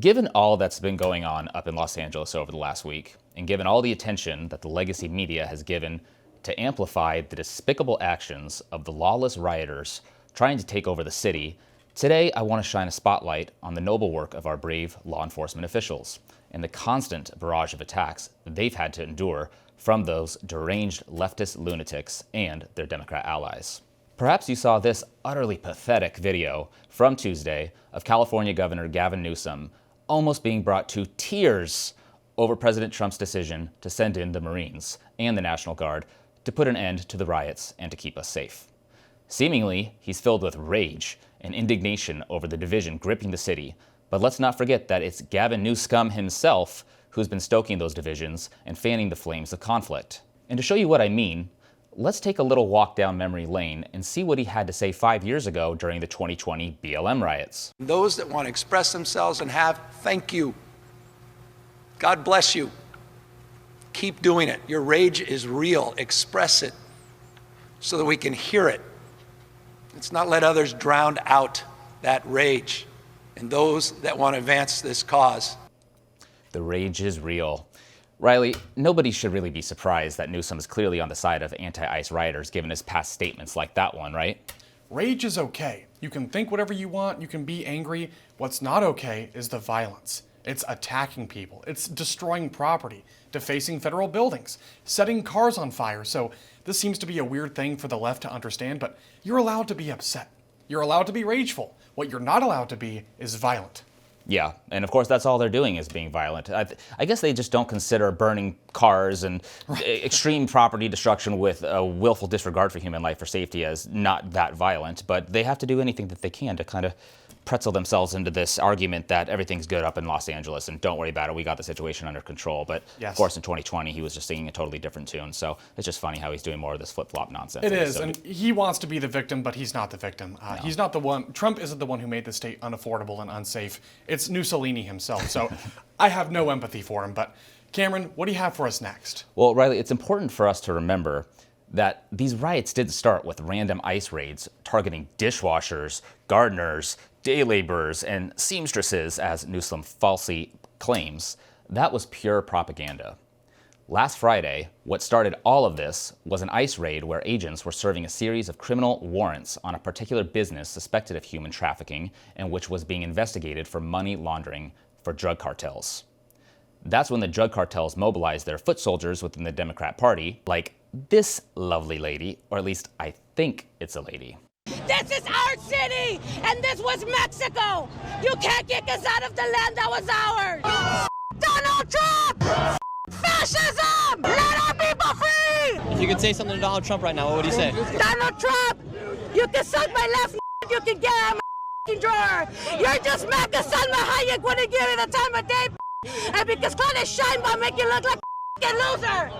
Given all that's been going on up in Los Angeles over the last week, and given all the attention that the legacy media has given to amplify the despicable actions of the lawless rioters trying to take over the city, today I want to shine a spotlight on the noble work of our brave law enforcement officials and the constant barrage of attacks they've had to endure from those deranged leftist lunatics and their Democrat allies. Perhaps you saw this utterly pathetic video from Tuesday of California Governor Gavin Newsom almost being brought to tears over President Trump's decision to send in the Marines and the National Guard to put an end to the riots and to keep us safe. Seemingly, he's filled with rage and indignation over the division gripping the city, but let's not forget that it's Gavin Newsom himself who's been stoking those divisions and fanning the flames of conflict. And to show you what I mean, let's take a little walk down memory lane and see what he had to say 5 years ago during the 2020 BLM riots. Those that want to express themselves and have, thank you. God bless you. Keep doing it. Your rage is real. Express it so that we can hear it. Let's not let others drown out that rage and those that want to advance this cause. The rage is real. Riley, nobody should really be surprised that Newsom is clearly on the side of anti-ICE rioters given his past statements like that one, right? Rage is okay. You can think whatever you want, you can be angry. What's not okay is the violence. It's attacking people. It's destroying property, defacing federal buildings, setting cars on fire. So this seems to be a weird thing for the left to understand, but you're allowed to be upset. You're allowed to be rageful. What you're not allowed to be is violent. Yeah, and of course that's all they're doing is being violent. I guess they just don't consider burning cars and extreme property destruction with a willful disregard for human life or safety as not that violent, but they have to do anything that they can to kind of pretzel themselves into this argument that everything's good up in Los Angeles and don't worry about it, we got the situation under control. But Of course in 2020 he was just singing a totally different tune, so it's just funny how he's doing more of this flip-flop nonsense. It is, and he wants to be the victim, but he's not the victim. No. He's not the one. Trump isn't the one who made the state unaffordable and unsafe. It's Mussolini himself, so I have no empathy for him. But Cameron, what do you have for us next? Well, Riley, it's important for us to remember that these riots didn't start with random ICE raids targeting dishwashers, gardeners, day laborers, and seamstresses, as Newsom falsely claims. That was pure propaganda. Last Friday, what started all of this was an ICE raid where agents were serving a series of criminal warrants on a particular business suspected of human trafficking and which was being investigated for money laundering for drug cartels. That's when the drug cartels mobilized their foot soldiers within the Democrat Party, like this lovely lady, or at least I think it's a lady. This is our city, and this was Mexico. You can't kick us out of the land that was ours. Donald Trump! Fascism! Let our people free! If you could say something to Donald Trump right now, what would you say? Donald Trump, you can suck my left you can get out of my drawer. You're just Mac Salma Hayek when they give you the time of day, and because Claudia Sheinbaum make you look like a loser.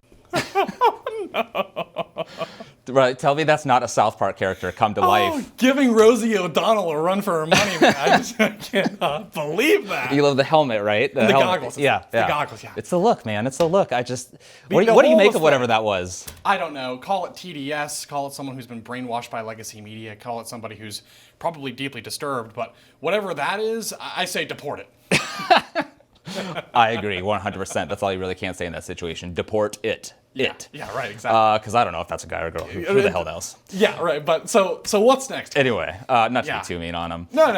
Right, tell me that's not a South Park character come to life. Giving Rosie O'Donnell a run for her money, man. I cannot believe that. You love the helmet, right? The goggles. Yeah, The goggles, yeah. It's the look, man. It's the look. What do you make of whatever that was? I don't know. Call it TDS. Call it someone who's been brainwashed by legacy media. Call it somebody who's probably deeply disturbed. But whatever that is, I say deport it. I agree, 100%. That's all you really can't say in that situation. Deport it. Yeah, right, exactly. Because I don't know if that's a guy or a girl. Who the hell knows? Yeah, right. But so what's next? Anyway, not to be too mean on him. No.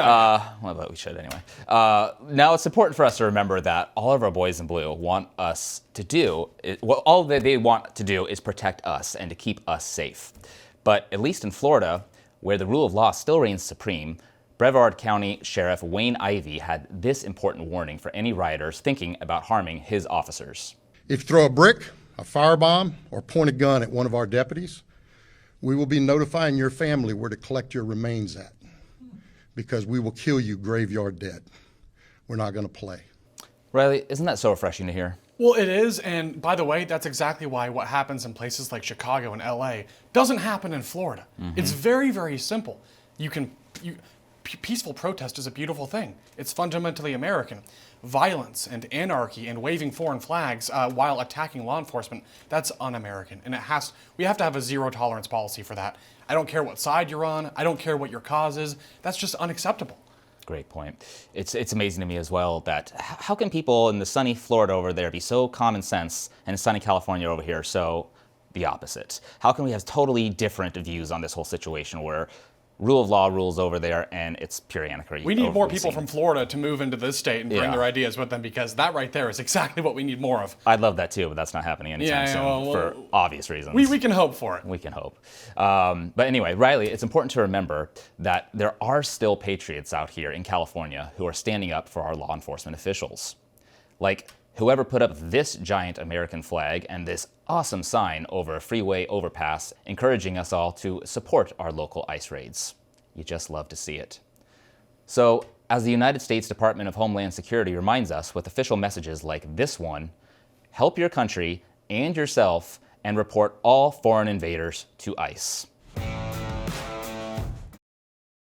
Well, but we should anyway. Now it's important for us to remember that all of our boys in blue want us to do, all that they want to do is protect us and to keep us safe. But at least in Florida, where the rule of law still reigns supreme, Brevard County Sheriff Wayne Ivey had this important warning for any rioters thinking about harming his officers. If you throw a brick, a firebomb, or point a gun at one of our deputies, we will be notifying your family where to collect your remains at, because we will kill you graveyard dead. We're not going to play. Riley, isn't that so refreshing to hear? Well, it is, and by the way, that's exactly why what happens in places like Chicago and LA doesn't happen in Florida. Mm-hmm. It's very, very simple. Peaceful protest is a beautiful thing. It's fundamentally American. Violence and anarchy and waving foreign flags while attacking law enforcement, that's un-American. And we have to have a zero tolerance policy for that. I don't care what side you're on. I don't care what your cause is. That's just unacceptable. Great point. It's amazing to me as well that how can people in the sunny Florida over there be so common sense and sunny California over here so the opposite? How can we have totally different views on this whole situation where rule of law rules over there and it's pure anarchy? We need more people from Florida to move into this state and bring their ideas with them, because that right there is exactly what we need more of. I'd love that too, but that's not happening anytime soon for obvious reasons. We can hope for it. We can hope. But anyway, Riley, it's important to remember that there are still patriots out here in California who are standing up for our law enforcement officials. Like whoever put up this giant American flag and this awesome sign over a freeway overpass encouraging us all to support our local ICE raids. You just love to see it. So, as the United States Department of Homeland Security reminds us with official messages like this one, help your country and yourself and report all foreign invaders to ICE.